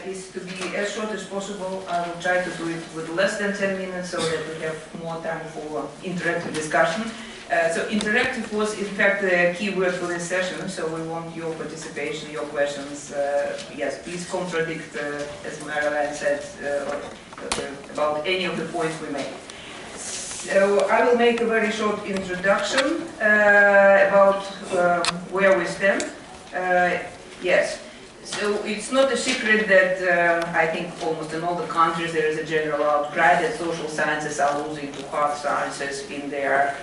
is to be as short as possible. I will try to do it with less than 10 minutes so that we have more time for interactive discussion. So interactive was in fact the key word for this session, so we want your participation, your questions. Yes, please contradict, as Marinela said, about any of the points we made. So I will make a very short introduction about where we stand. Yes, so it's not a secret that I think almost in all the countries there is a general outcry that social sciences are losing to hard sciences in their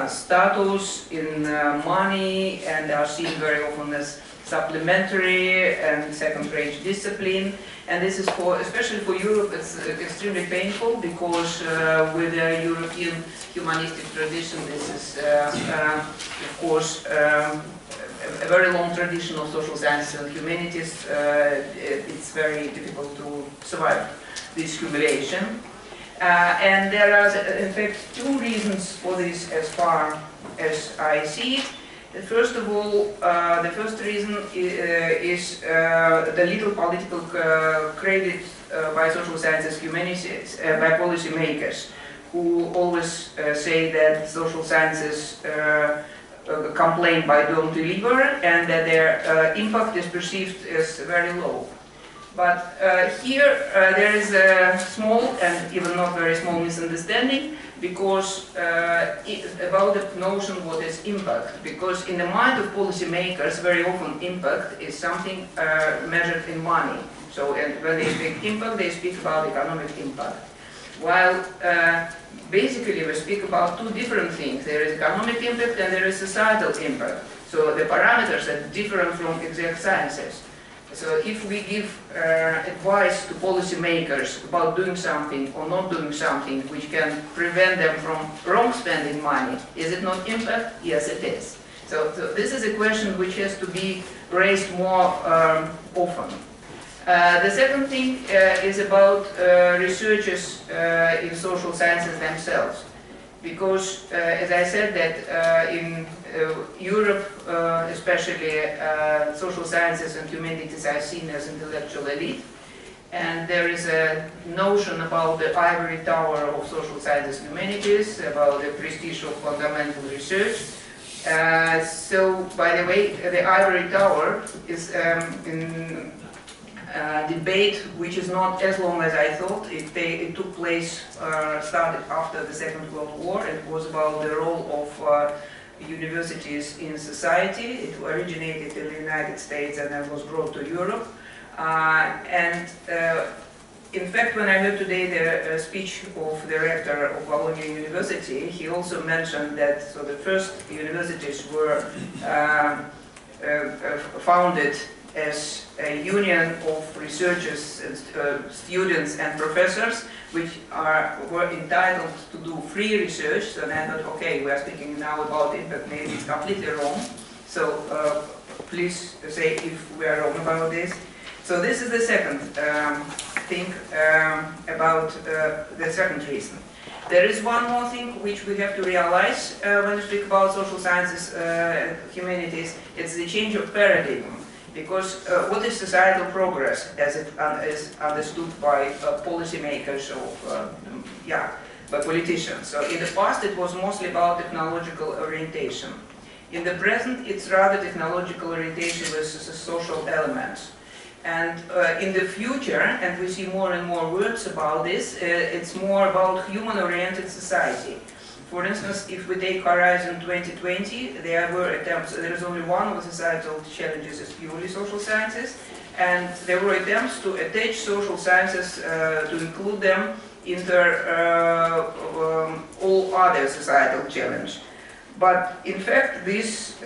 status, in money, and are seen very often as supplementary and second-rate discipline. And this is for, especially for Europe, it's extremely painful because with the European humanistic tradition, this is, of course, a very long tradition of social sciences and humanities. It's very difficult to survive this humiliation. And there are, in fact, two reasons for this as far as I see it. First of all, the first reason is the little political credit by social sciences humanities, by policymakers, who always say that social sciences complain but don't deliver, and that their impact is perceived as very low. But here there is a small and even not very small misunderstanding because about the notion what is impact. Because in the mind of policymakers, very often impact is something measured in money. So and when they speak impact, they speak about economic impact. While basically we speak about two different things. There is economic impact and there is societal impact. So the parameters are different from exact sciences. So if we give advice to policymakers about doing something or not doing something which can prevent them from wrong spending money, is it not impact? Yes, it is. So this is a question which has to be raised more often. The second thing is about researchers in social sciences themselves. Because, as I said, that in Europe, especially social sciences and humanities are seen as intellectual elite, and there is a notion about the ivory tower of social sciences and humanities, about the prestige of fundamental research. So, by the way, the ivory tower is in debate which is not as long as I thought. It took place, started after the Second World War. It was about the role of universities in society. It originated in the United States and then was brought to Europe. In fact, when I heard today the speech of the rector of Bologna University, he also mentioned that so the first universities were founded as a union of researchers, and, students and professors, which were entitled to do free research. So then I thought, okay, we are speaking now about impact, maybe it's completely wrong. So please say if we are wrong about this. So this is the second thing about the second reason. There is one more thing which we have to realize when we speak about social sciences and humanities. It's the change of paradigm. Because what is societal progress as it is understood by policymakers or by politicians? So in the past it was mostly about technological orientation. In the present it's rather technological orientation with social elements. And in the future, and we see more and more words about this, it's more about human-oriented society. For instance, if we take Horizon 2020, there were attempts, there is only one of the societal challenges is purely social sciences, and there were attempts to attach social sciences to include them into all other societal challenges. But in fact, this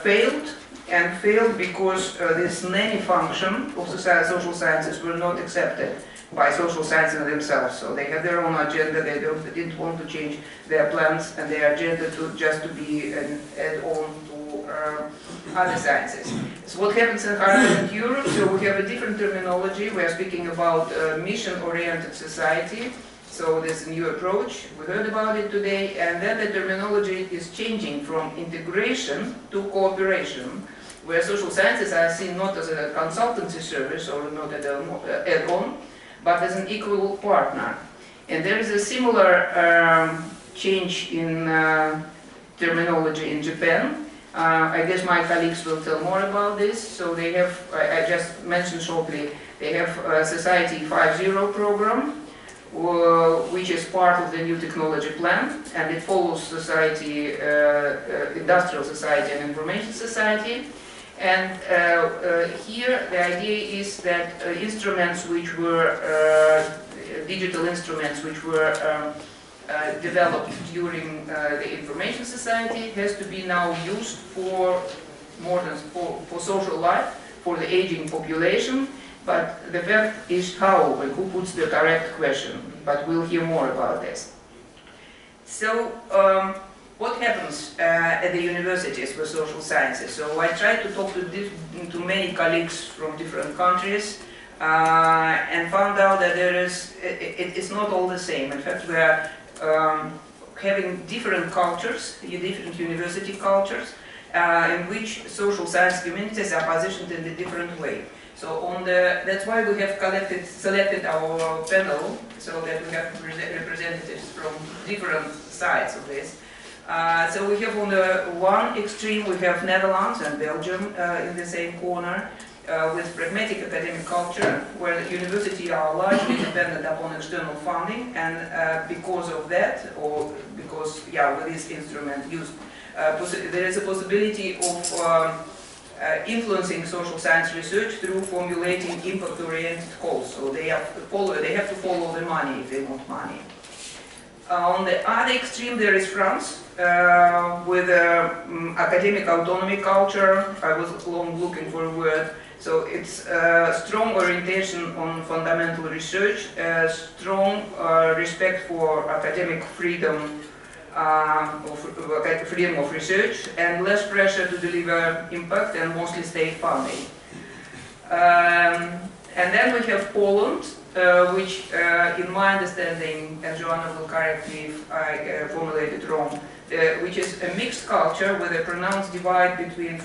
failed, and failed because this nanny function of social sciences were not accepted by social sciences themselves. So they had their own agenda, they didn't want to change their plans and their agenda just to be an add-on to other sciences. So what happens in Horizon Europe? So we have a different terminology. We are speaking about mission-oriented society. So there's a new approach. We heard about it today, and then the terminology is changing from integration to cooperation, where social sciences are seen not as a consultancy service or not as an add-on, but as an equal partner. And there is a similar change in terminology in Japan. I guess my colleagues will tell more about this. So they have, I just mentioned shortly, they have a Society 5.0 program, which is part of the new technology plan, and it follows society, industrial society and information society. And here the idea is that instruments which were, digital instruments which were developed during the information society has to be now used for for social life, for the aging population. But the fact is how and who puts the correct question. But we'll hear more about this. So what happens at the universities with social sciences? So I tried to talk to many colleagues from different countries and found out that it's not all the same. In fact, we are having different cultures, different university cultures, in which social science communities are positioned in a different way. So that's why we have selected our panel, so that we have representatives from different sides of this. So we have on the one extreme, we have Netherlands and Belgium in the same corner, with pragmatic academic culture, where the universities are largely dependent upon external funding, and because of that, or because, with this instrument used, there is a possibility of influencing social science research through formulating impact-oriented calls. So they have to follow the money if they want money. On the other extreme, there is France, with academic autonomy culture. I was long looking for a word. So it's a strong orientation on fundamental research, strong respect for academic freedom, freedom of research, and less pressure to deliver impact, and mostly state funding. And then we have Poland, which in my understanding, and Joanna will correct me if I formulate it wrong, which is a mixed culture with a pronounced divide between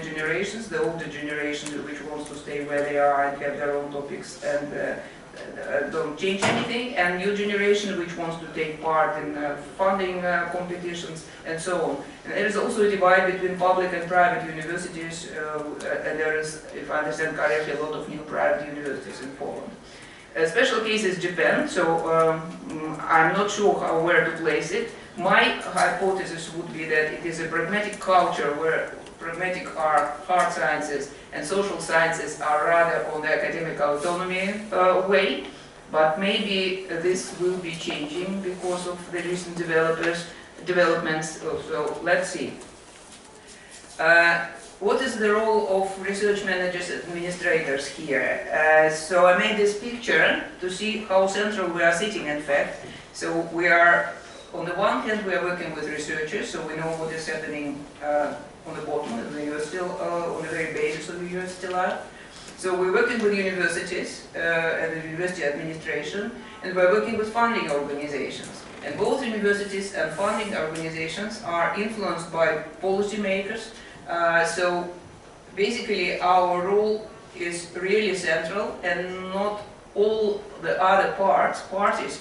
generations, the older generation which wants to stay where they are and have their own topics and don't change anything, and new generation which wants to take part in funding competitions and so on. And there is also a divide between public and private universities, and there is, if I understand correctly, a lot of new private universities in Poland. A special case is Japan, so I'm not sure where to place it. My hypothesis would be that it is a pragmatic culture where pragmatic are hard sciences and social sciences are rather on the academic autonomy way, but maybe this will be changing because of the recent developments, so let's see. What is the role of research managers and administrators here? So I made this picture to see how central we are sitting, in fact. So we are, on the one hand, we are working with researchers, so we know what is happening on the bottom, and we are still on the very basis of the university life. So we're working with universities and the university administration, and we're working with funding organizations. And both universities and funding organizations are influenced by policymakers. So basically our role is really central, and not all the other parties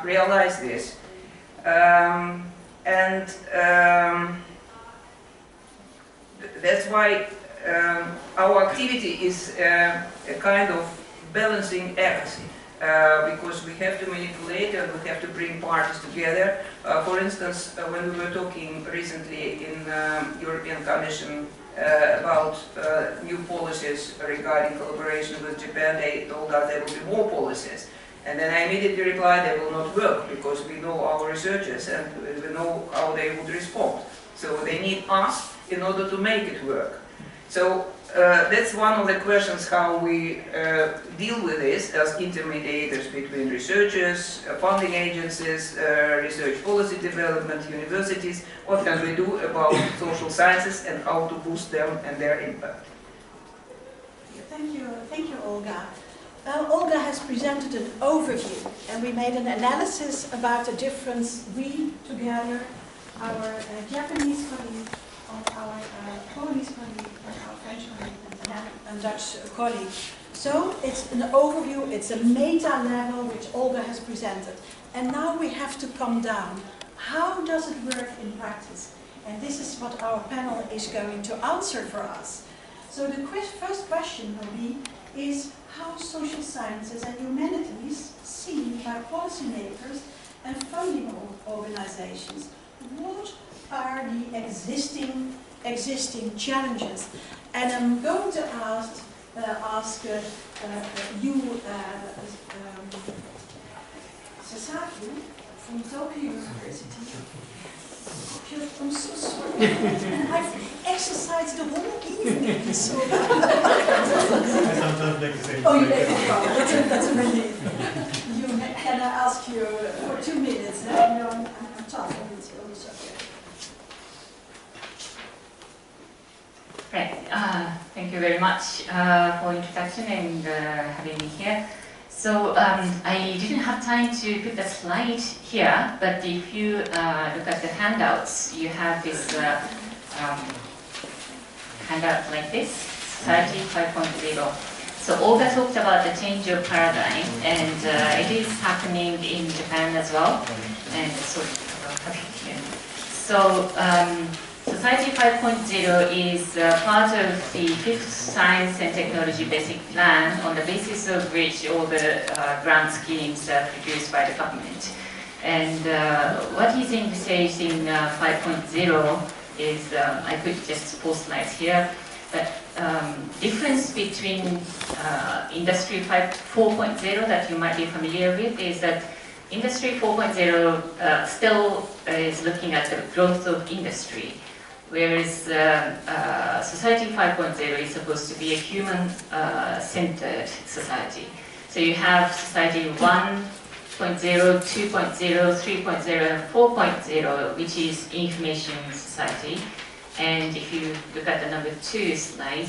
realize this. That's why our activity is a kind of balancing act, because we have to manipulate and we have to bring parties together. For instance, when we were talking recently in European Commission about new policies regarding collaboration with Japan, they told us there will be more policies. And then I immediately replied they will not work, because we know our researchers and we know how they would respond. So they need us in order to make it work. So that's one of the questions, how we deal with this as intermediators between researchers, funding agencies, research policy development, universities. What can we do about social sciences and how to boost them and their impact? Thank you, Olga. Olga has presented an overview, and we made an analysis about the difference we, together, our Japanese colleague, our Polish colleague, our French colleague, and Dutch colleague. So it's an overview, it's a meta level which Olga has presented. And now we have to come down. How does it work in practice? And this is what our panel is going to answer for us. So the first question will be, is how social sciences and humanities seen by policymakers and funding organizations? What are the existing challenges? And I'm going to ask you, Sasaki from Tokyo University. I'm so sorry. And I've exercised the whole evening. So I sometimes make the same oh, you make it. That's a relief. Can I ask you for 2 minutes? You know, I'm tough on this subject. Right. Thank you very much for introduction and having me here. So I didn't have time to put the slide here, but if you look at the handouts, you have this handout like this, Society 5.0. So Olga talked about the change of paradigm, and it is happening in Japan as well. And so Society 5.0 is part of the 5th Science and Technology Basic Plan, on the basis of which all the grant schemes are produced by the government. And what is envisaged in 5.0 is, I could just post slides here, but difference between Industry 4.0 that you might be familiar with is that Industry 4.0 still is looking at the growth of industry, whereas Society 5.0 is supposed to be a human-centered society. So you have Society 1.0, 2.0, 3.0, and 4.0, which is information society. And if you look at the number 2 slide,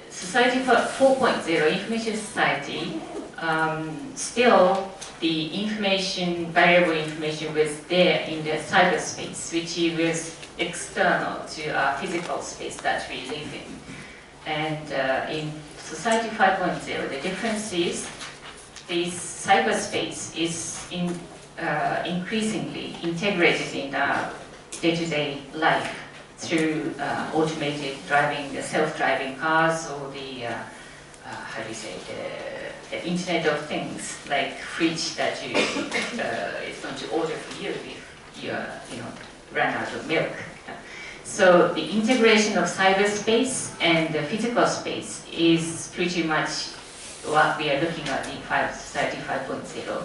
Society 4.0, information society, still the information, variable information was there in the cyberspace, which was external to our physical space that we live in. And in Society 5.0, the difference is this cyberspace is increasingly integrated in our day-to-day life through automated driving, the self-driving cars, or the how do you say, the Internet of Things, like fridge that you is going to order for you if you run out of milk. So the integration of cyberspace and the physical space is pretty much what we are looking at in Society 5.0.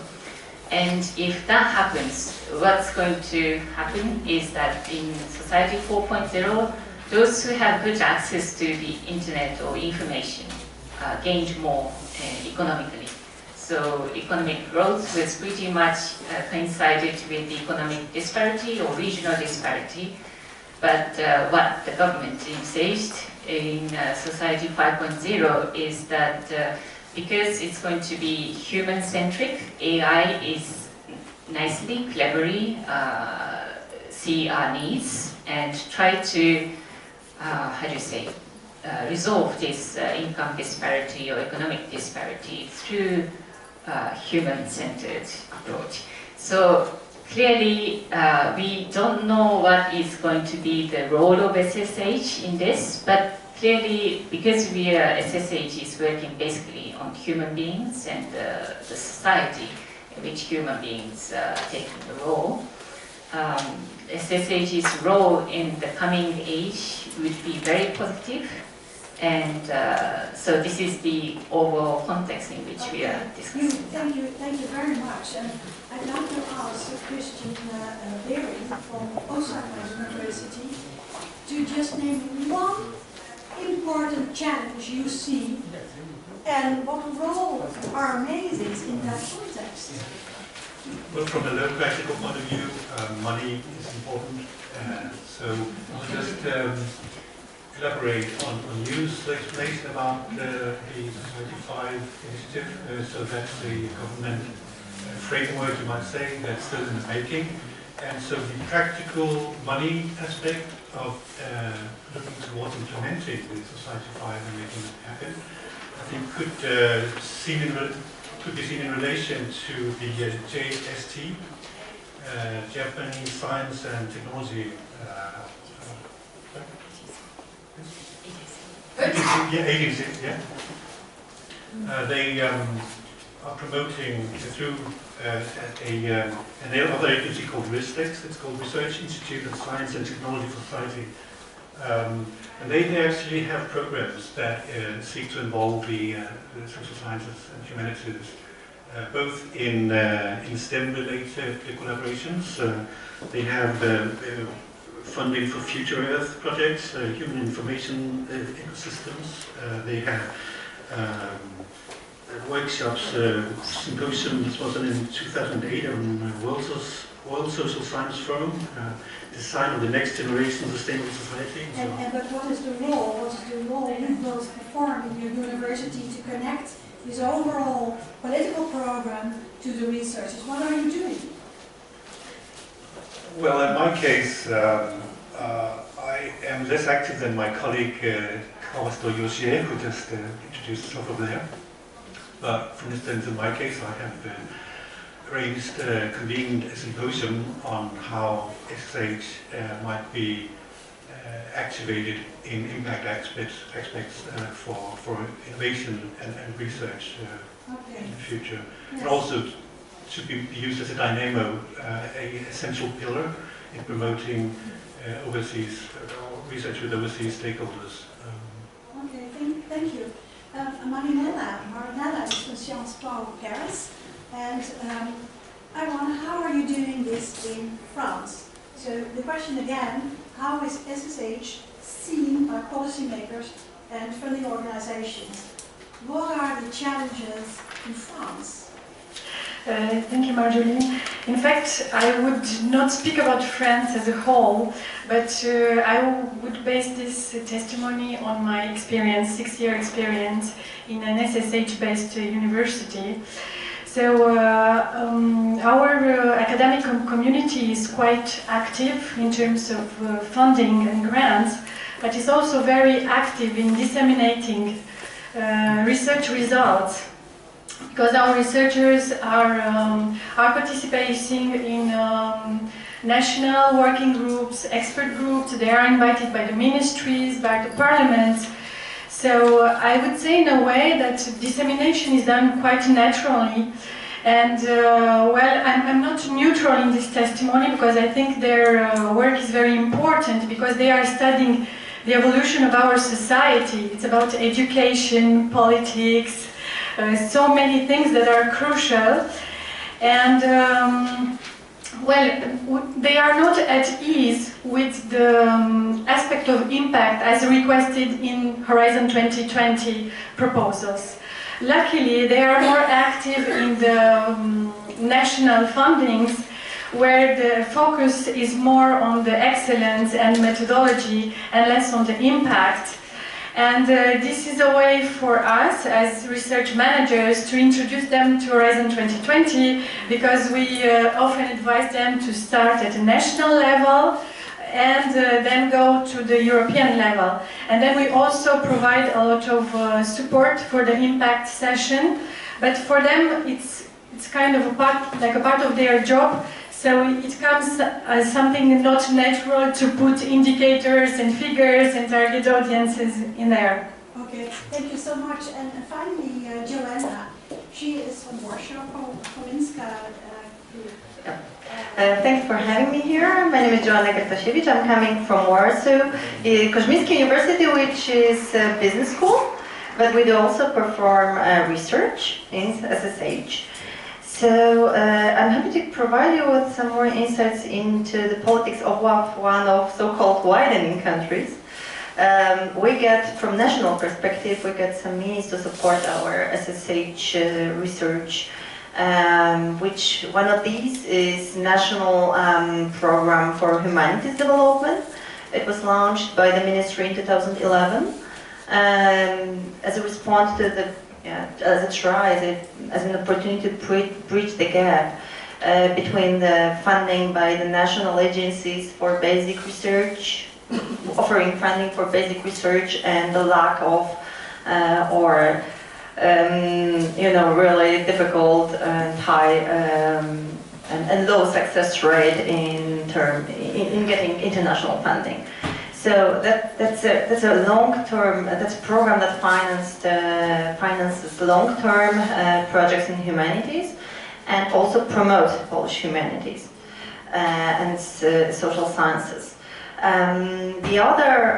And if that happens, what's going to happen is that in Society 4.0, those who have good access to the internet or information gained more economically. So economic growth was pretty much coincided with the economic disparity or regional disparity. But what the government envisaged in Society 5.0 is that because it's going to be human-centric, AI is nicely, cleverly see our needs and try to, how do you say, resolve this income disparity or economic disparity through human-centered approach. So clearly, we don't know what is going to be the role of SSH in this, but clearly, because SSH is working basically on human beings and the society in which human beings are taking the role, SSH's role in the coming age would be very positive. And so this is the overall context in which we are discussing. Thank you very much. And I'd like to ask Kristian Bering from Osaka University to just name one important challenge you see and what role RMAs is in that context. Well, from a low practical point of view, money is important. So I'll just elaborate on Yu's explanation about the Society 5 initiative. So that's the government framework, you might say, that's still in the making. And so the practical money aspect of looking towards implementing the Society 5 and making it happen, I think could be seen in relation to the JST, Japanese Science and Technology agency. Yeah. They are promoting through another agency called RISTEX. It's called Research Institute of Science and Technology Society. And they actually have programs that seek to involve the social sciences and humanities, both in STEM-related collaborations. They have funding for Future Earth projects, human information ecosystems. They have workshops, symposium. This was in 2008 on World Social Science Forum, design of the next generation sustainable society. But what is the role you will perform in your university to connect this overall political program to the researchers? What are you doing? Well, in my case, I am less active than my colleague Kawasto Yoshie, who just introduced himself over there. But for instance, in my case, I have convened a symposium on how SSH might be activated in impact aspects for innovation and research in the future. Yes. And also to be used as a dynamo, a essential pillar in promoting overseas research with overseas stakeholders. Okay, thank you. Marinela is from Sciences Po Paris, and I wonder, how are you doing this in France? So the question again, how is SSH seen by policymakers and funding organizations? What are the challenges in France? Thank you, Marjorie. In fact, I would not speak about France as a whole, but I would base this testimony on my experience, 6-year experience in an SSH-based university. So our academic community is quite active in terms of funding and grants, but is also very active in disseminating research results, because our researchers are participating in national working groups, expert groups. They are invited by the ministries, by the parliaments. So I would say in a way that dissemination is done quite naturally. And well, I'm not neutral in this testimony, because I think their work is very important, because they are studying the evolution of our society. It's about education, politics, so many things that are crucial. And well, they are not at ease with the aspect of impact as requested in Horizon 2020 proposals. Luckily, they are more active in the national fundings, where the focus is more on the excellence and methodology and less on the impact. And this is a way for us as research managers to introduce them to Horizon 2020, because we often advise them to start at a national level and then go to the European level. And then we also provide a lot of support for the impact session, but for them it's kind of a part of their job. So it comes as something not natural to put indicators and figures and target audiences in there. Okay, thank you so much. And finally, Joanna, she is from Warsaw, Kozminski group. Thanks for having me here. My name is Joanna. I'm coming from Warsaw, Kozminski University, which is a business school, but we do also perform research in SSH. So I'm happy to provide you with some more insights into the politics of one of so-called widening countries. We get, from national perspective, we get some means to support our SSH research, which one of these is National Program for Humanities Development. It was launched by the ministry in 2011 as a response to the as a try, as an opportunity to bridge the gap between the funding by the national agencies for basic research, offering funding for basic research, and the lack of really difficult and high and low success rate in getting international funding. So that's a long-term, that's a program that finances long-term projects in humanities and also promotes Polish humanities and social sciences. The other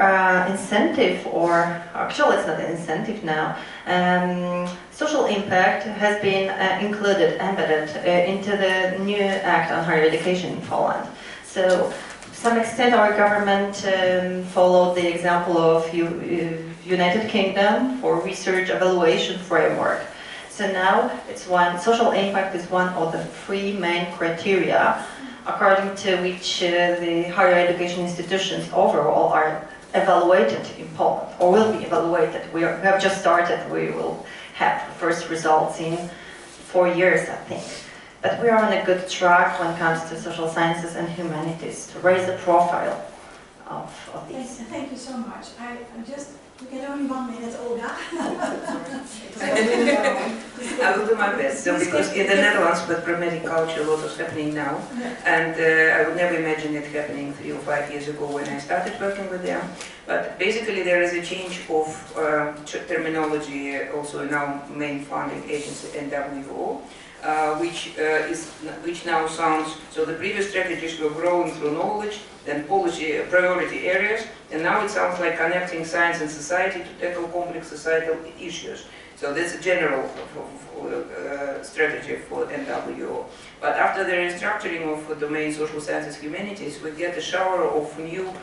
incentive, or actually it's not an incentive now, social impact has been embedded into the new Act on Higher Education in Poland. So to some extent our government followed the example of United Kingdom for research evaluation framework. So now social impact is one of the 3 main criteria according to which the higher education institutions overall are evaluated in Poland, or will be evaluated. We have just started. We will have first results in 4 years, I think. But we are on a good track when it comes to social sciences and humanities to raise the profile of these. Thank you so much. You get only 1 minute, Olga. I will do my best. So, because in the Netherlands, with pragmatic culture, a lot is happening now, and I would never imagine it happening 3 or 5 years ago when I started working with them. But basically, there is a change of terminology also in our main funding agency, NWO. Which now sounds, so the previous strategies were growing through knowledge, then policy priority areas, and now it sounds like connecting science and society to tackle complex societal issues. So that's a general strategy for NWO. But after the restructuring of domain social sciences humanities, we get a shower of new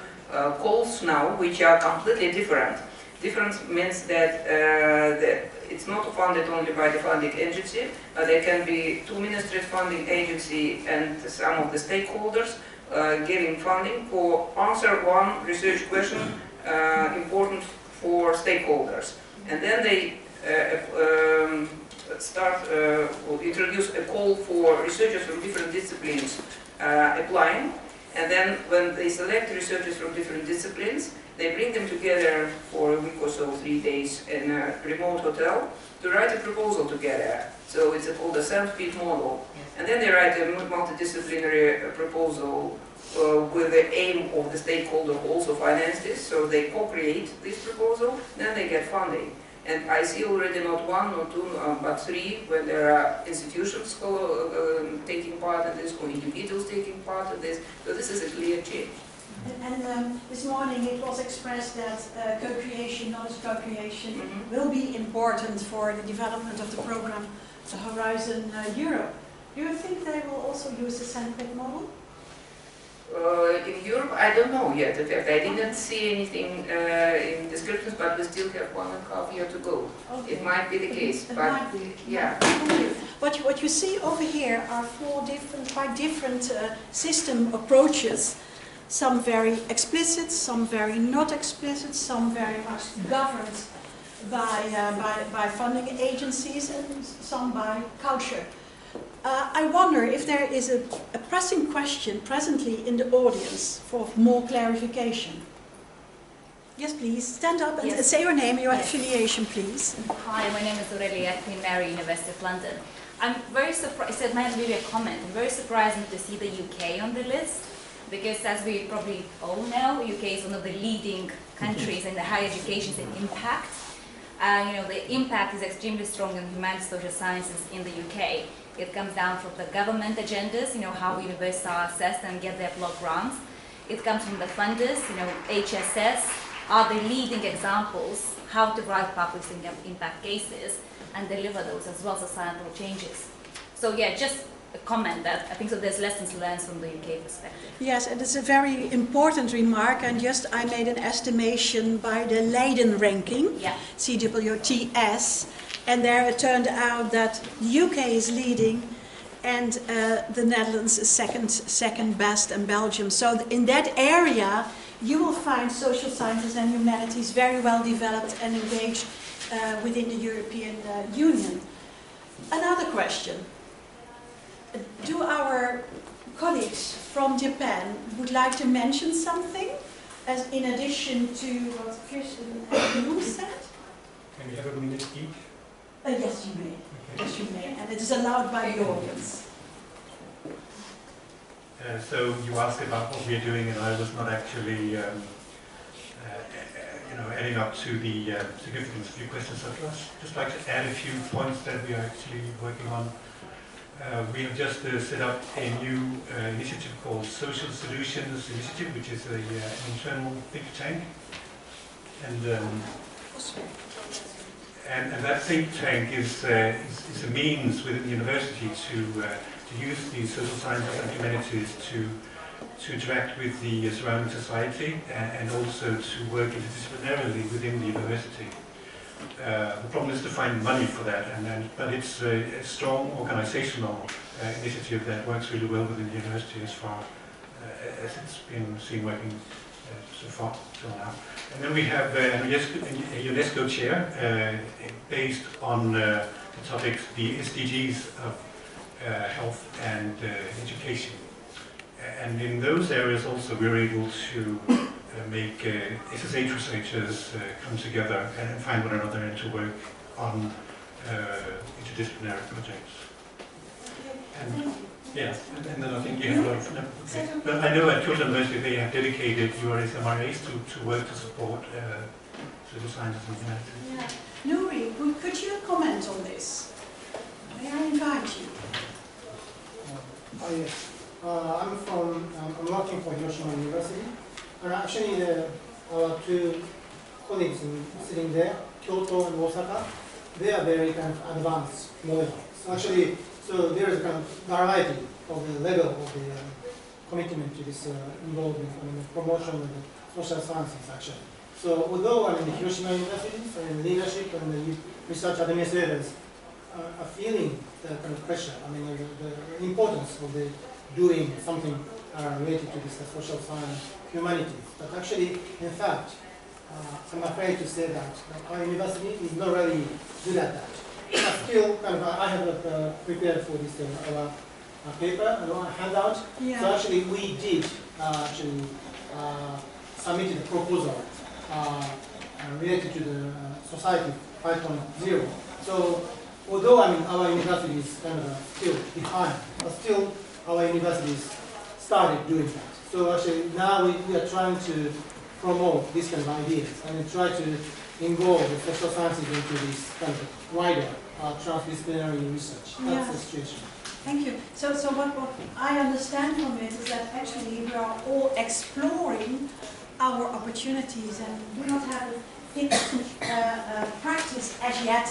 calls now, which are completely different. Difference means that it's not funded only by the funding agency, but there can be 2 ministries funding agency and some of the stakeholders giving funding for answer one research question important for stakeholders. And then they introduce a call for researchers from different disciplines applying. And then when they select researchers from different disciplines, they bring them together for a week or so, 3 days in a remote hotel to write a proposal together. So it's called a sandpit model. And then they write a multidisciplinary proposal with the aim of the stakeholder who also finance this. So they co-create this proposal, then they get funding. And I see already not 1 or 2, but 3, when there are institutions taking part in this, or individuals taking part in this. So this is a clear change. And this morning it was expressed that co-creation, knowledge co-creation, will be important for the development of the program Horizon Europe. Do you think they will also use the sandpit model? In Europe, I don't know yet. In fact, I didn't see anything in descriptions, but we still have 1.5 years to go. Okay. It might be the case, it but might be. Yeah. What you see over here are 4 quite different system approaches. Some very explicit, some very not explicit, some very much governed by funding agencies, and some by culture. I wonder if there is a pressing question presently in the audience for more clarification. Yes, please. Stand up and say your name and your affiliation, please. Hi, my name is Aurelia at Queen Mary, University of London. I'm very surprised, it might be a comment, very surprising to see the UK on the list, because as we probably all know, UK is one of the leading countries in the higher education and impact. The impact is extremely strong in humanities, social sciences in the UK. It comes down from the government agendas, how universities are assessed and get their block grants. It comes from the funders, HSS are the leading examples how to write public impact cases and deliver those as well as societal changes. So yeah, just a comment that I think so there's lessons learned from the UK perspective. Yes, and it's a very important remark, and I made an estimation by the Leiden ranking, CWTS, and there it turned out that the UK is leading and the Netherlands is second best, and Belgium. So in that area you will find social sciences and humanities very well developed and engaged within the European Union. Another question. do our colleagues from Japan would like to mention something, as in addition to what Kristian and you said? Can we have a minute each? Yes, you may. Okay. Yes, you may. And it is allowed by the audience. So you asked about what we are doing, and I was not actually, adding up to the significance of your questions. I'd just like to add a few points that we are actually working on. We have just set up a new initiative called Social Solutions Initiative, which is an internal think tank, and that think tank is a means within the university to use the social sciences and humanities to interact with the surrounding society and also to work interdisciplinarily within the university. The problem is to find money for that, but it's a strong organizational initiative that works really well within the university as far as it's been seen working so far till now. And then we have a UNESCO chair based on the topics, the SDGs of health and education. And in those areas also we're able to make SSH researchers come together and find one another and to work on interdisciplinary projects. And yeah, and then I think you have a lot of... Okay. But I know at Kyoto University they have dedicated RMAs to work to support social sciences and humanities. Yeah. Nuri, could you comment on this? May I invite you? Yes. I'm working for Hiroshima University. And actually, our two colleagues sitting there, Kyoto and Osaka, they are very kind of advanced models. Actually, so there is a kind of variety of the level of the commitment to this involvement and the promotion of the social sciences actually. So although the Hiroshima University and leadership and the research administrators are feeling the kind of pressure, the importance of the doing something related to this social science, humanities. But actually, in fact, I'm afraid to say that our university is not really good at that. But still, I have prepared for this our paper, a handout. Yeah. So actually, we did submitted a proposal related to the Society 5.0. So although our university is still behind, but still our universities started doing that. So actually now we are trying to promote these kind of ideas and try to involve the social sciences into this kind of wider transdisciplinary research. That's the situation. Thank you. So what I understand from it is that actually we are all exploring our opportunities and do not have a fixed practice as yet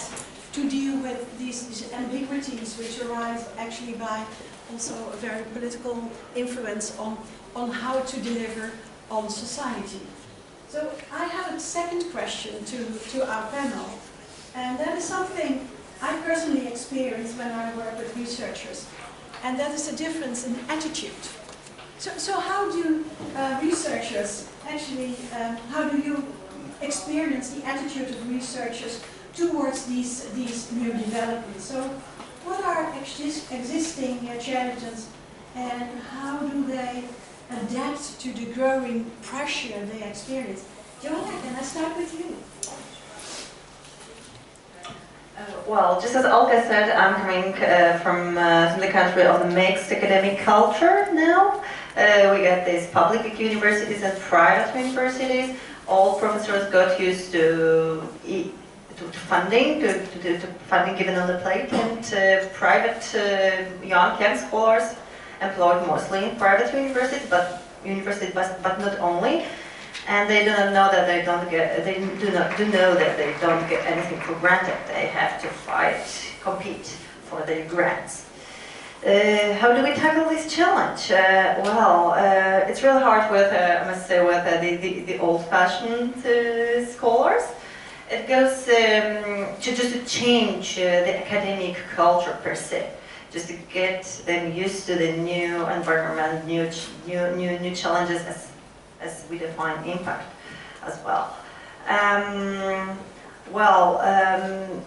to deal with these ambiguities which arise actually by also a very political influence on how to deliver on society. So I have a second question to our panel, and that is something I personally experienced when I work with researchers, and that is the difference in attitude. So how do researchers actually, how do you experience the attitude of researchers towards these new developments? So what are existing challenges and how do they adapt to the growing pressure they experience? Joanna, can I start with you? Well, just as Olga said, I'm coming from the country of the mixed academic culture now. We got these public universities and private universities. All professors got used to funding, to funding given on the plate, and private young scholars employed mostly in private universities, but not only. And they do not know that they don't get anything for granted. They have to fight, compete for their grants. How do we tackle this challenge? It's really hard with, I must say, with the old-fashioned scholars. It goes to change the academic culture per se, just to get them used to the new environment, new challenges as we define impact as well.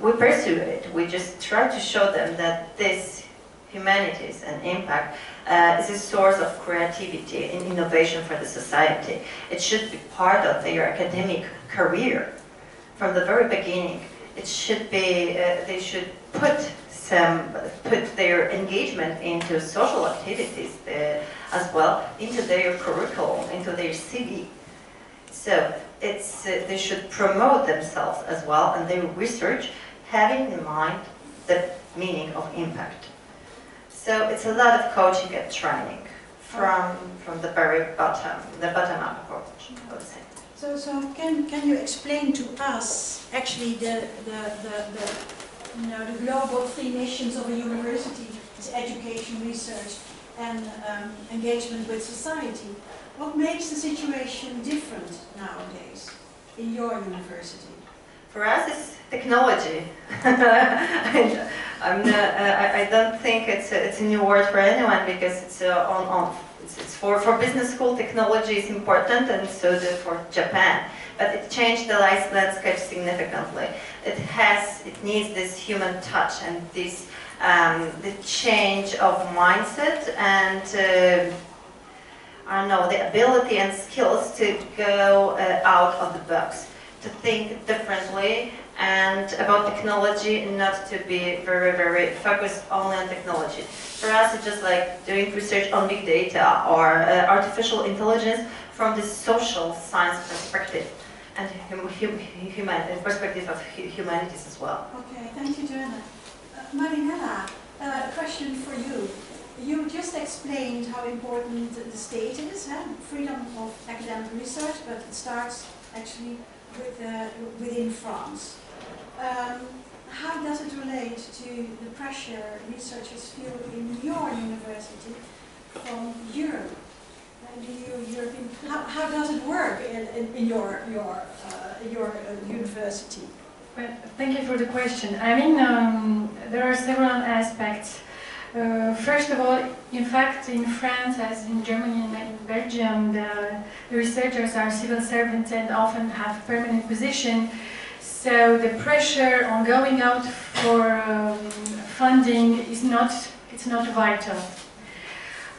We pursue it. We just try to show them that this humanities and impact is a source of creativity and innovation for the society. It should be part of their academic career from the very beginning. It should be, they should put their engagement into social activities as well, into their curriculum, into their CV. So they should promote themselves as well and their research, having in mind the meaning of impact. So it's a lot of coaching and training from the very bottom, the bottom-up approach, I would say. So can you explain to us actually the global three missions of a university is education, research, and engagement with society. What makes the situation different nowadays in your university? For us, it's technology. I don't think it's a new word for anyone because it's it's for business school. Technology is important, and so for Japan. But it changed the life landscape significantly. It needs this human touch and this the change of mindset and I don't know, the ability and skills to go out of the box, to think differently and about technology, not to be very, very focused only on technology. For us, it's just like doing research on big data or artificial intelligence from the social science perspective and perspective of humanities as well. Okay, thank you, Joanna. Marinela, a question for you. You just explained how important the state is, freedom of academic research, but it starts actually within France. How does it relate to the pressure researchers feel in your university from Europe? How does it work in your university? Well, thank you for the question. I mean, there are several aspects. First of all, in fact, in France, as in Germany and in Belgium, the researchers are civil servants and often have permanent position. So the pressure on going out for funding is not vital.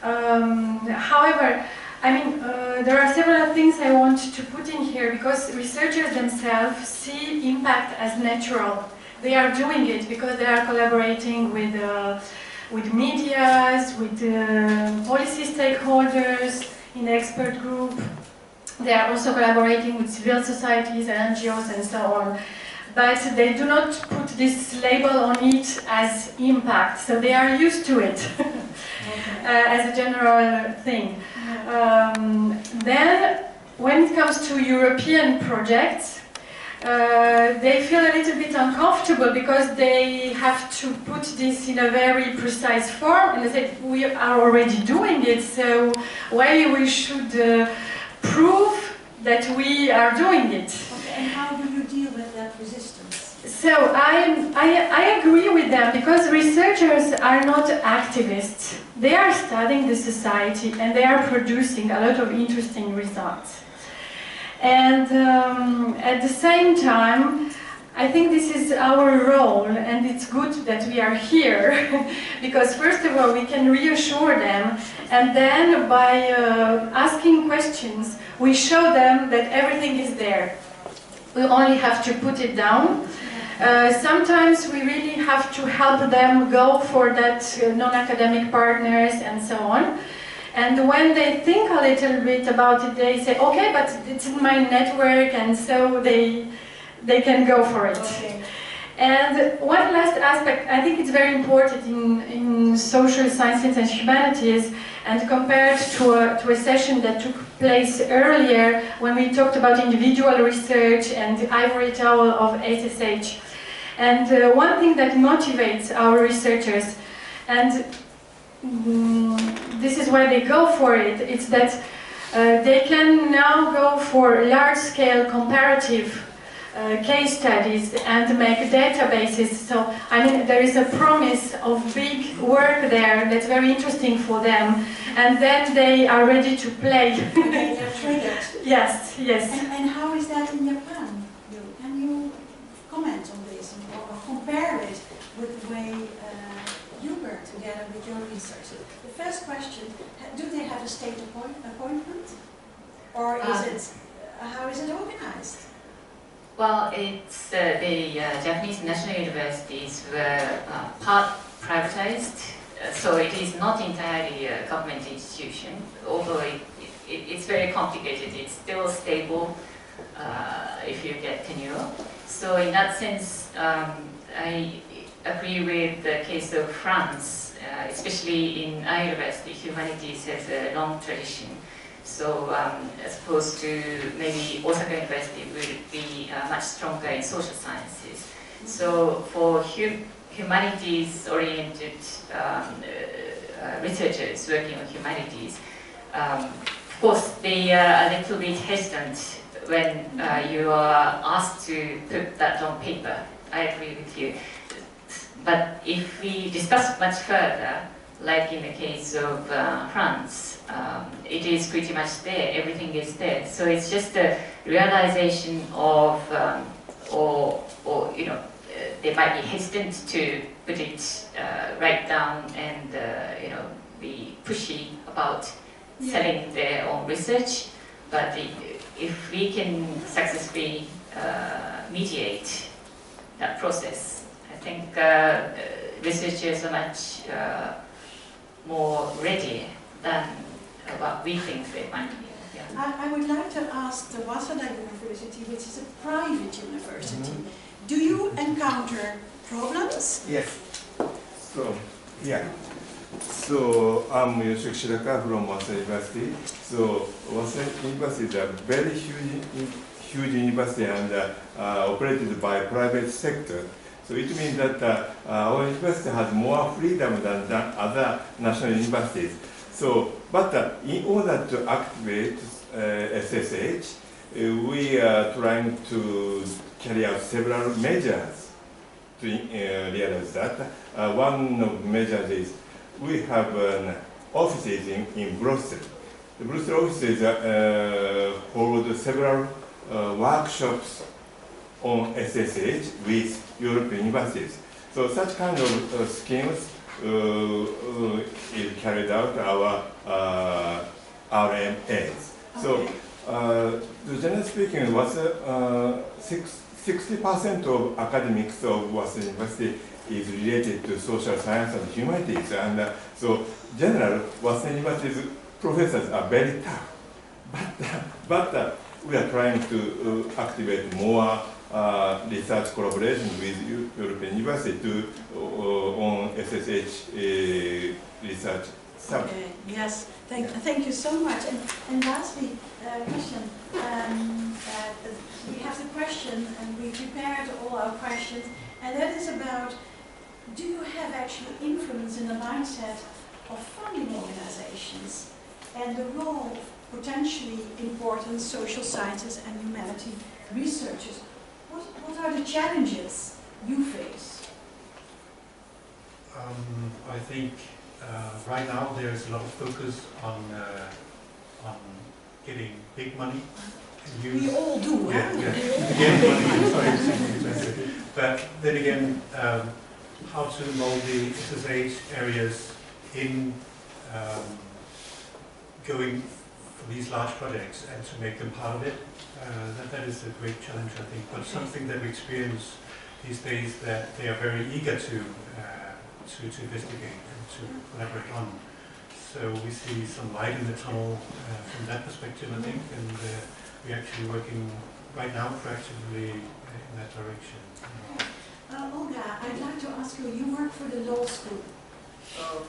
However, I mean, there are several things I want to put in here because researchers themselves see impact as natural. They are doing it because they are collaborating with medias, with policy stakeholders in the expert group. They are also collaborating with civil societies and NGOs and so on. But they do not put this label on it as impact, so they are used to it as a general thing. Then, when it comes to European projects, they feel a little bit uncomfortable because they have to put this in a very precise form, and they say, we are already doing it, so why we should prove that we are doing it. Okay, and how do you deal with that resistance? So I agree with them because researchers are not activists. They are studying the society and they are producing a lot of interesting results. And at the same time, I think this is our role, and it's good that we are here, because first of all, we can reassure them, and then by asking questions, we show them that everything is there. We only have to put it down. Sometimes we really have to help them go for that non-academic partners and so on. And when they think a little bit about it, they say, okay, but it's in my network, and so they can go for it. Okay. And one last aspect, I think it's very important in social sciences and humanities, and compared to a session that took place earlier when we talked about individual research and the ivory tower of SSH. And one thing that motivates our researchers, and this is why they go for it, it's that they can now go for large-scale comparative case studies and make databases. So, I mean, there is a promise of big work there that's very interesting for them, and then they are ready to play. They are triggered. Yes, yes. And how is that in Japan? Can you comment on this or compare it with the way you work? together with your researchers. The first question, do they have a state appointment? Or is it, how is it organized? Well, it's the Japanese national universities were part privatized, so it is not entirely a government institution, although it's very complicated. It's still stable if you get tenure. So in that sense, I agree with the case of France, especially in our university, humanities has a long tradition. So as opposed to maybe Osaka University would be much stronger in social sciences. So for humanities-oriented researchers working on humanities, of course they are a little bit hesitant when you are asked to put that on paper. I agree with you. But if we discuss much further, like in the case of France, it is pretty much there, everything is there. So it's just a realization of, or you know, they might be hesitant to put it right down and, you know, be pushy about selling their own research. But if we can successfully mediate that process, I think researchers are much more ready than what we think they might be. Yeah. I would like to ask the Waseda University, which is a private university. Do you encounter problems? Yes. So, yeah. So, I'm Yoshiki Shiraka from Waseda University. So, Waseda University is a very huge university and operated by private sector. So it means that our university has more freedom than other national universities. So, but in order to activate SSH, we are trying to carry out several measures to realize that. One of the measures is we have offices in Brussels. The Brussels offices hold several workshops on SSH with European universities. So such kind of schemes is carried out our RMAs. So generally speaking, was 60% of academics of Waseda University is related to social science and humanities, and so general Waseda University's professors are very tough. But we are trying to activate more research collaboration with European University to on SSH research subject. Okay, yes, thank you so much. And lastly, Kristian, we have the question, and we prepared all our questions, and that is about, do you have actually influence in the mindset of funding organizations and the role of potentially important social sciences and humanity researchers? What are the challenges you face? I think right now there's a lot of focus on getting big money. We all do, yeah, huh? yeah. Getting money, sorry. But then again, how to mold the SSH areas in going for these large projects and to make them part of it. That is a great challenge, I think, but something that we experience these days that they are very eager to investigate and to collaborate on. So we see some light in the tunnel from that perspective, I think, and we're actually working right now proactively in that direction. Olga, I'd like to ask you, you work for the law school.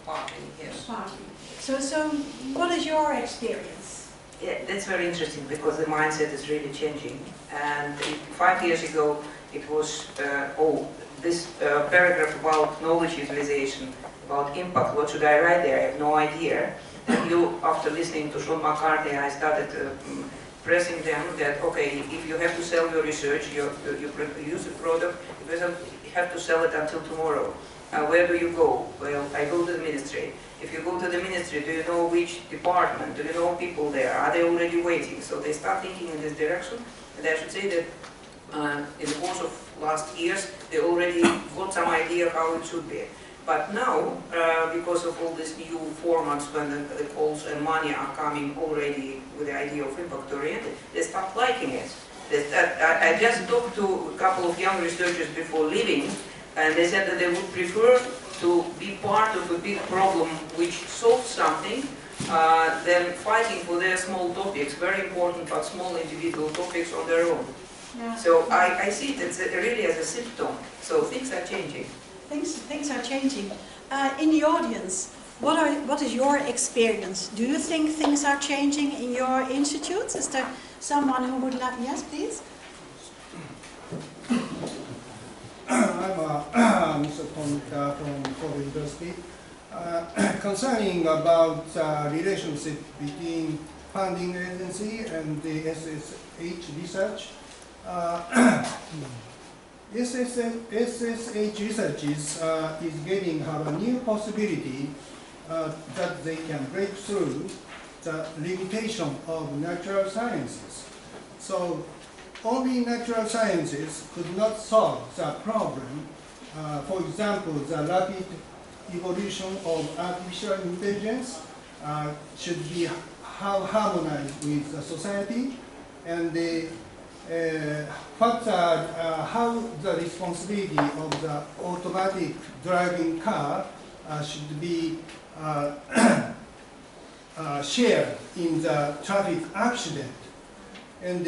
Partly, yes. Partly. So what is your experience? Yeah, that's very interesting because the mindset is really changing. And 5 years ago, it was, this paragraph about knowledge utilization, about impact, what should I write there? I have no idea. And after listening to Sean McCarthy, I started pressing them that, okay, if you have to sell your research, you produce a product, you have to sell it until tomorrow. Where do you go? Well, I go to the ministry. If you go to the ministry, do you know which department? Do you know people there? Are they already waiting? So they start thinking in this direction. And I should say that in the course of last years, they already got some idea how it should be. But now, because of all these new formats when the calls and money are coming already with the idea of impact-oriented, they start liking it. I just talked to a couple of young researchers before leaving, and they said that they would prefer to be part of a big problem which solves something than fighting for their small topics, very important but small individual topics on their own. Yeah. So I see it really as a symptom. So things are changing. Things are changing. In the audience, what is your experience? Do you think things are changing in your institutes? Is there someone who would like? Yes, please. I'm Mr. Konika from Kobe University. Concerning about relationship between funding agency and the SSH research, SSH research is getting have a new possibility that they can break through the limitation of natural sciences. So only natural sciences could not solve the problem. For example, the rapid evolution of artificial intelligence should be harmonized with the society, and how the responsibility of the automatic driving car should be shared in the traffic accident, and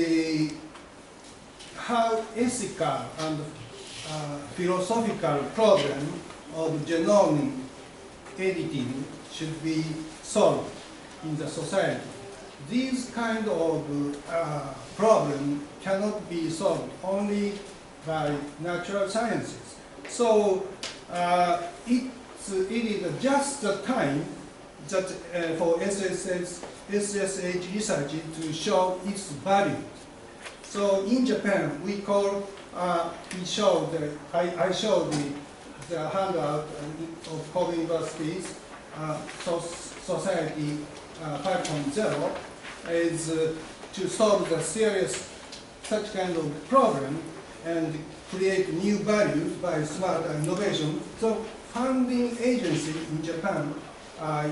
how ethical and philosophical problem of genome editing should be solved in the society. These kind of problem cannot be solved only by natural sciences. So it is just the time that for SSH research to show its value. So in Japan, we call, I showed the handout of Kobe University's Society 5.0 is to solve the serious such kind of problem and create new values by smart innovation. So funding agency in Japan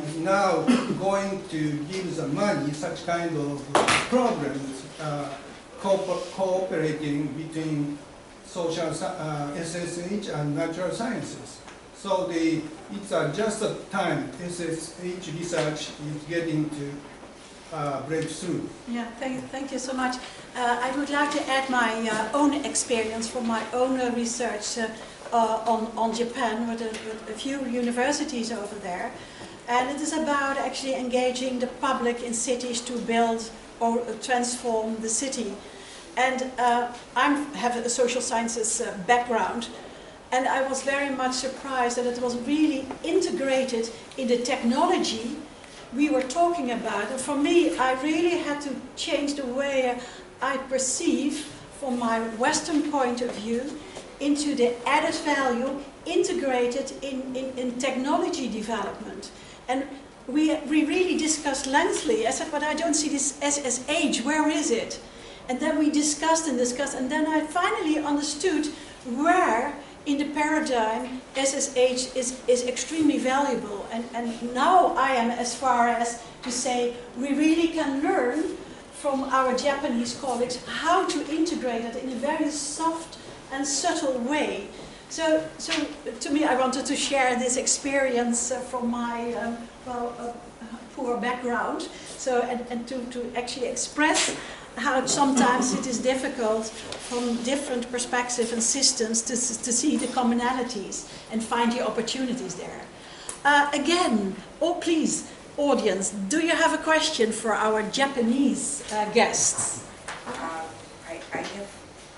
is now going to give the money such kind of programs cooperating between social SSH and natural sciences. So it's just a time SSH research is getting to breakthrough. Yeah, thank you so much. I would like to add my own experience from my own research on Japan with a few universities over there. And it is about actually engaging the public in cities to build or transform the city. And I have a social sciences background, and I was very much surprised that it was really integrated in the technology we were talking about. And for me, I really had to change the way I perceive from my Western point of view into the added value integrated in technology development. And we really discussed lengthily. I said, but I don't see this SSH, where is it? And then we discussed, and then I finally understood where in the paradigm SSH is extremely valuable. And now I am as far as to say we really can learn from our Japanese colleagues how to integrate it in a very soft and subtle way. So to me, I wanted to share this experience from my poor background. So and to actually express how sometimes it is difficult from different perspectives and systems to see the commonalities and find the opportunities there. Again, please, audience, do you have a question for our Japanese guests? I have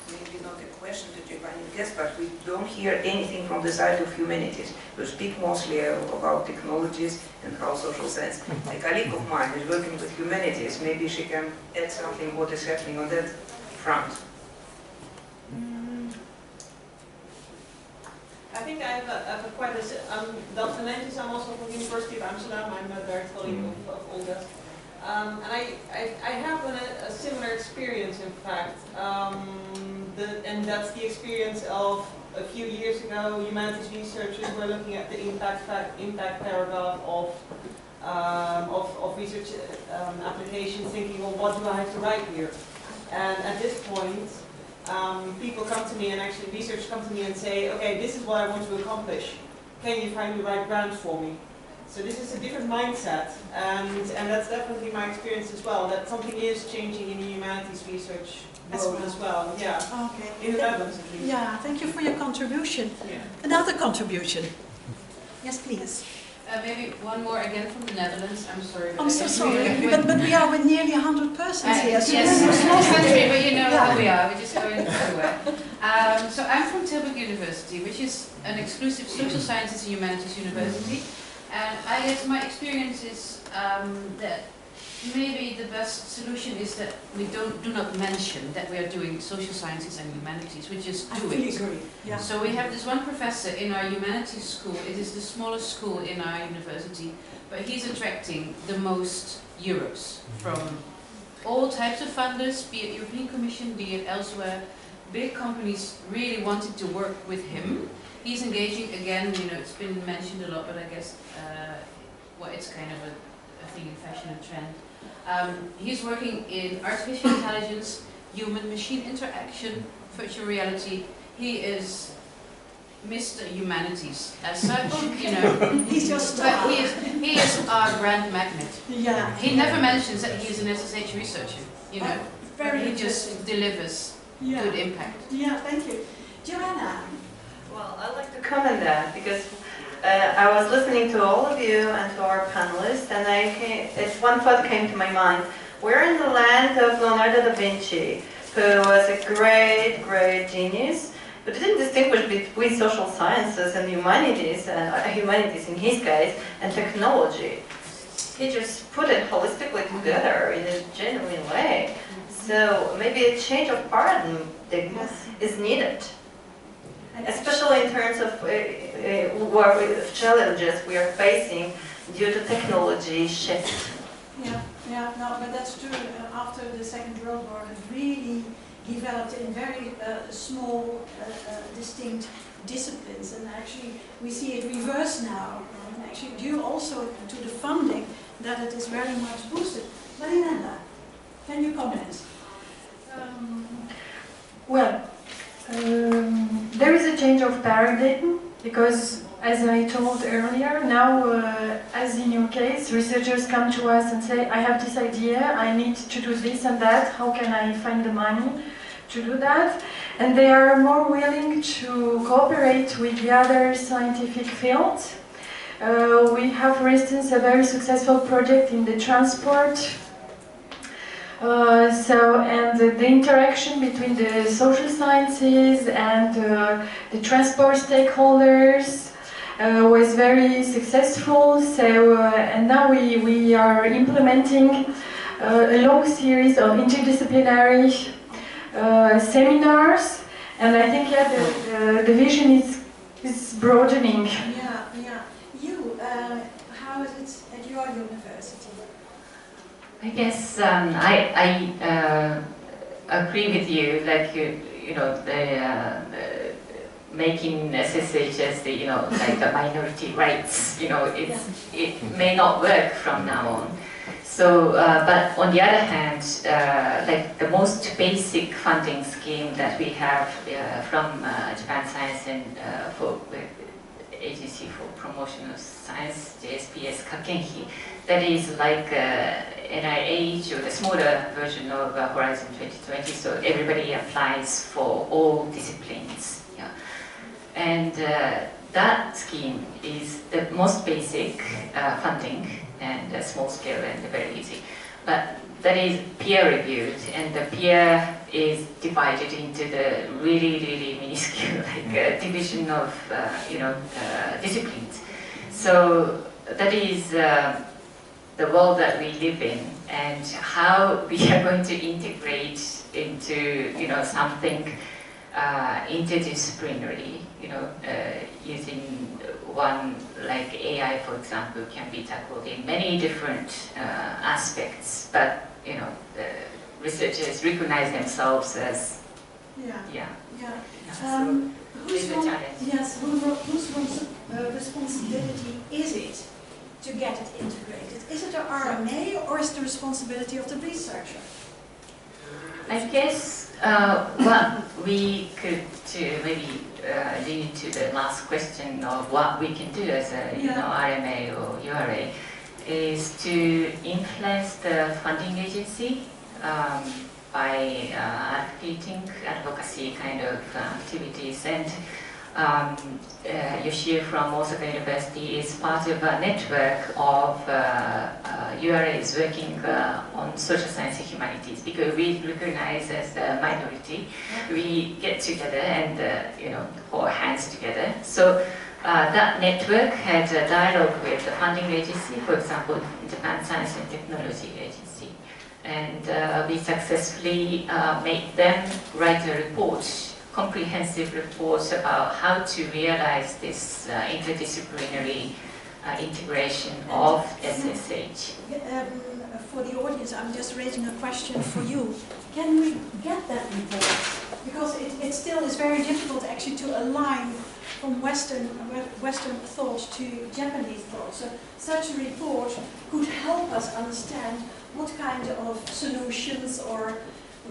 maybe not a question to Japanese guests, but we don't hear anything from the side of humanities. We speak mostly about technologies and how social science. A colleague of mine is working with humanities. Maybe she can add something what is happening on that front. I think I have a quite a... Dr. Lentis, I'm also from the University of Amsterdam. I'm a direct colleague of Olga. And I have a similar experience, in fact. And that's the experience of a few years ago, humanities researchers were looking at the impact paragraph of research applications, thinking, well, what do I have to write here? And at this point, people come to me, and actually researchers come to me and say, okay, this is what I want to accomplish. Can you find the right grant for me? So this is a different mindset, and that's definitely my experience as well, that something is changing in the humanities research world as well. Yeah. Okay. In the Netherlands, at least. Yeah, thank you for your contribution. Yeah. Another contribution. Yes, please. Maybe one more again from the Netherlands. I'm sorry. I'm so sorry, but we are with nearly 100 persons here. So yes, this is country, but you know yeah. how we are. We're just going everywhere. So I'm from Tilburg University, which is an exclusive social sciences and humanities university. And I guess my experience is that maybe the best solution is that we do not mention that we are doing social sciences and humanities. We just do I fully it. agree. Yeah. So we have this one professor in our humanities school. It is the smallest school in our university, but he's attracting the most euros from all types of funders, be it European Commission, be it elsewhere. Big companies really wanted to work with him. He's engaging again, you know, it's been mentioned a lot, but I guess well, it's kind of a thing in fashion and trend. He's working in artificial intelligence, human-machine interaction, virtual reality. He is Mr. Humanities as such, you know. He's your star. But he is our grand magnet. Yeah. He never mentions that he's an SSH researcher, you know. Very he interesting. just delivers Yeah. good impact. Yeah, thank you. Joanna. Well, I'd like to comment that because I was listening to all of you and to our panelists, and one thought came to my mind. We're in the land of Leonardo da Vinci, who was a great, great genius, but didn't distinguish between social sciences and humanities in his case, and technology. He just put it holistically together in a genuine way. So maybe a change of paradigm is needed. Especially in terms of challenges we are facing due to technology shift. Yeah, yeah, no, but that's true. After the Second World War, it really developed in very small, distinct disciplines, and actually we see it reversed now. And actually, due also to the funding, that it is very much boosted. Marinela, can you comment? There is a change of paradigm because, as I told earlier, now, as in your case, researchers come to us and say, I have this idea, I need to do this and that, how can I find the money to do that? And they are more willing to cooperate with the other scientific fields. We have, for instance, a very successful project in the transport. The interaction between the social sciences and the transport stakeholders was very successful. And now we are implementing a long series of interdisciplinary seminars, and I think the vision is broadening. Yeah, yeah. You, how is it at your university? I guess I agree with you. Like you know, the making SSH as the like the minority rights. You know, it may not work from now on. So, but on the other hand, like the most basic funding scheme that we have from Japan Science and for Agency for Promotion of Science, JSPS Kakenhi, that is like NIH or the smaller version of Horizon 2020, so everybody applies for all disciplines. Yeah. And that scheme is the most basic funding and small scale and very easy. But that is peer reviewed, and the peer is divided into the really minuscule like division of disciplines. So that is the world that we live in, and how we are going to integrate into something interdisciplinary. Using one like AI, for example, can be tackled in many different aspects. But the researchers recognize themselves as who whose responsibility is it to get it integrated? Is it the RMA or is it the responsibility of the researcher? I guess what we could maybe lead to the last question of what we can do as a RMA or URA is to influence the funding agency by advocacy kind of activities. And Yoshio from Osaka University is part of a network of URAs working on social science and humanities, because we recognize as a minority, we get together and hold hands together. So that network had a dialogue with the funding agency, for example, Japan Science and Technology Agency. And we successfully made them write a report, comprehensive reports about how to realize this interdisciplinary integration of SSH. For the audience, I'm just raising a question for you. Can we get that report? Because it still is very difficult actually to align from Western thoughts to Japanese thoughts. So such a report could help us understand what kind of solutions or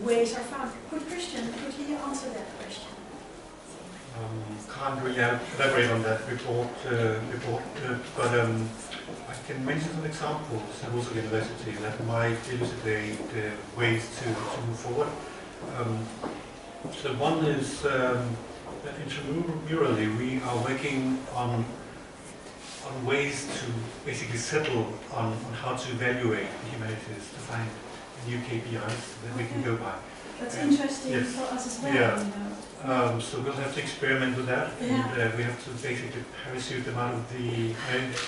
ways are found. Could Kristian, could he answer that question? Can't really elaborate on that report, but I can mention some examples at Warsaw University that might elucidate ways to move forward. So one is that intramurally we are working on ways to basically settle on how to evaluate the humanities, to find new KPIs that we can go by. That's interesting for us as well. Yeah. So we'll have to experiment with that, and we have to basically parachute them out of the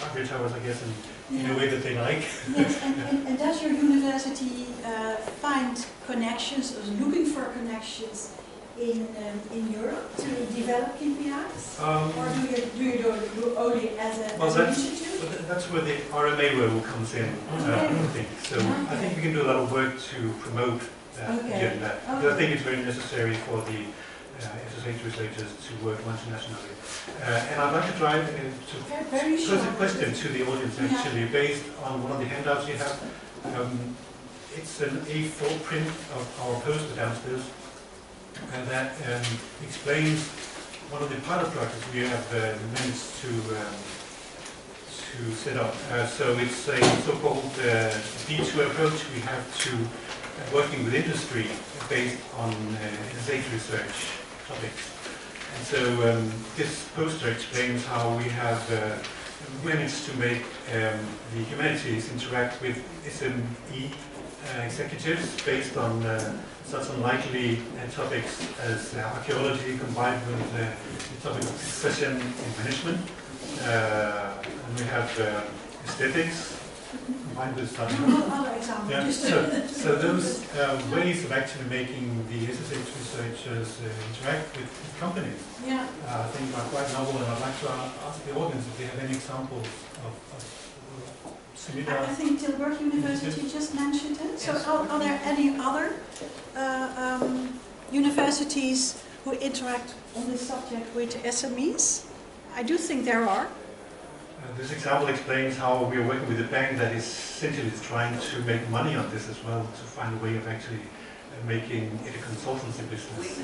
ivory towers, I guess, in a way that they like. Yes, and does your university find connections, or looking for connections in Europe to develop KPIs? Or do you do only as an institute? That's where the RMA role comes in, I think. So I think we can do a lot of work to promote that. Because I think it's very necessary for the SSH researchers to work internationally. And I'd like to try to pose a question to the audience, actually, based on one of the handouts you have. It's an A4 print of our poster downstairs, and that explains one of the pilot projects we have managed to set up. So it's a so-called D2 approach we have to working with industry based on SSH research topics. And so this poster explains how we have managed to make the humanities interact with SME executives based on such unlikely topics as archaeology combined with the topic of succession in management. And we have aesthetics combined with study. So those ways of actually making the SSH researchers interact with companies, I think are quite novel, and I'd like to ask the audience if they have any examples of similar. I think Tilburg University just mentioned it. So are there any other universities who interact on this subject with SMEs? I do think there are. This example explains how we are working with a bank that is essentially trying to make money on this as well, to find a way of actually making it a consultancy business.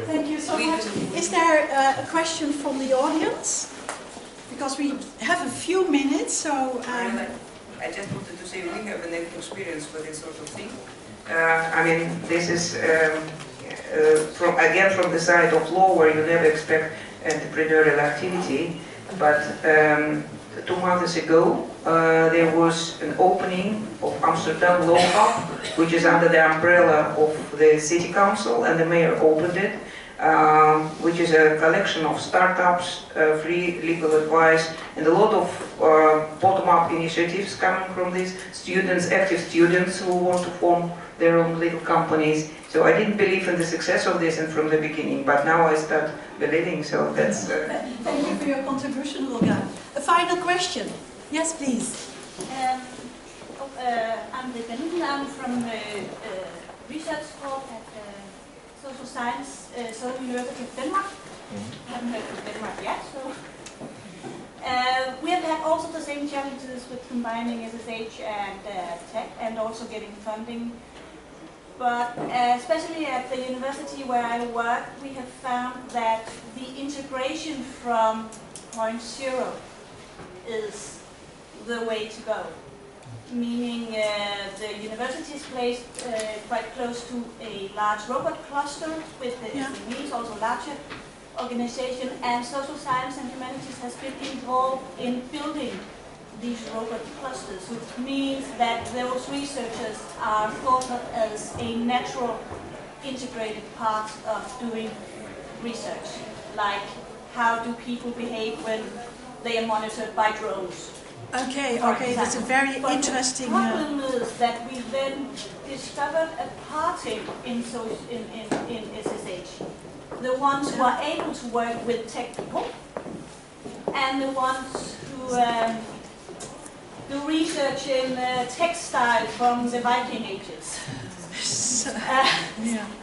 Thank you so much. Is there a question from the audience? Because we have a few minutes, so... I just wanted to say we have an experience with this sort of thing. I mean, this is, again, from the side of law, where you never expect entrepreneurial activity, but 2 months ago, there was an opening of Amsterdam Law Hub, which is under the umbrella of the city council, and the mayor opened it, which is a collection of startups, free legal advice, and a lot of bottom-up initiatives coming from these students, active students who want to form their own little companies. So I didn't believe in the success of this and from the beginning, but now I start believing, so that's... Thank you for your contribution, Olga. A final question. Yes, please. I'm the Benjamin. I'm from research school at Social Science, Southern University of Denmark. I haven't heard from Denmark yet, so. We have had also the same challenges with combining SSH and tech and also getting funding. But especially at the university where I work, we have found that the integration from point zero is the way to go. Meaning the university is placed quite close to a large robot cluster with the SMEs, also larger organization, and social science and humanities has been involved in building these robot clusters, which means that those researchers are thought of as a natural integrated part of doing research, like how do people behave when they are monitored by drones. Okay, that's a very interesting. The problem is that we then discovered a parting in SSH. The ones who are able to work with tech people, and the ones who do research in textile from the Viking ages.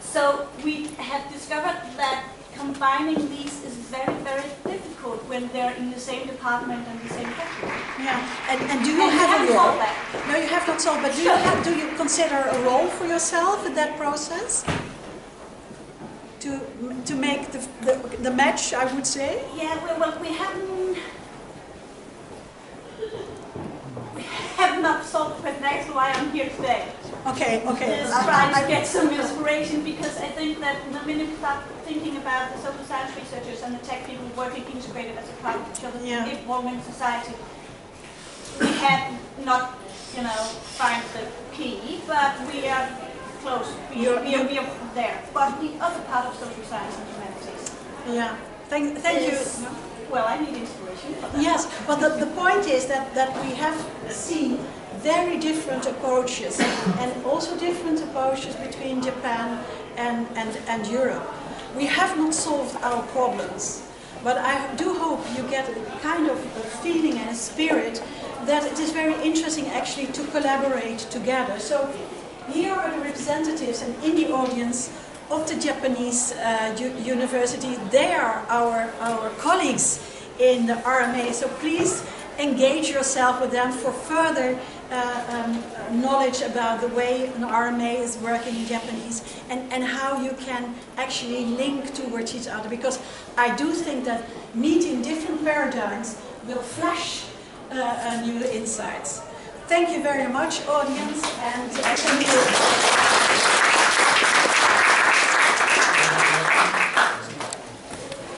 So we have discovered that combining these is very, very difficult when they're in the same department and the same factory. Yeah, and do you have a role? No, you have not solved, but do you consider a role for yourself in that process? To make the match, I would say? Yeah, well, we have not solved, but that's why I'm here today. Okay. Just trying to get some inspiration, because I think that the minute we start thinking about the social science researchers and the tech people working integrated as a part of each other in evolving society, we have not, find the key, but we are close. We are there. But the other part of social science and humanities. Yeah. Thank you. Well, I need inspiration. Yes, but the point is that we have seen very different approaches, and also different approaches between Japan and Europe. We have not solved our problems, but I do hope you get a kind of a feeling and a spirit that it is very interesting actually to collaborate together. So here are the representatives and in the audience of the Japanese university. They are our colleagues in the RMA, so please engage yourself with them for further knowledge about the way an RMA is working in Japanese and how you can actually link towards each other, because I do think that meeting different paradigms will flash new insights. Thank you very much, audience, and thank you.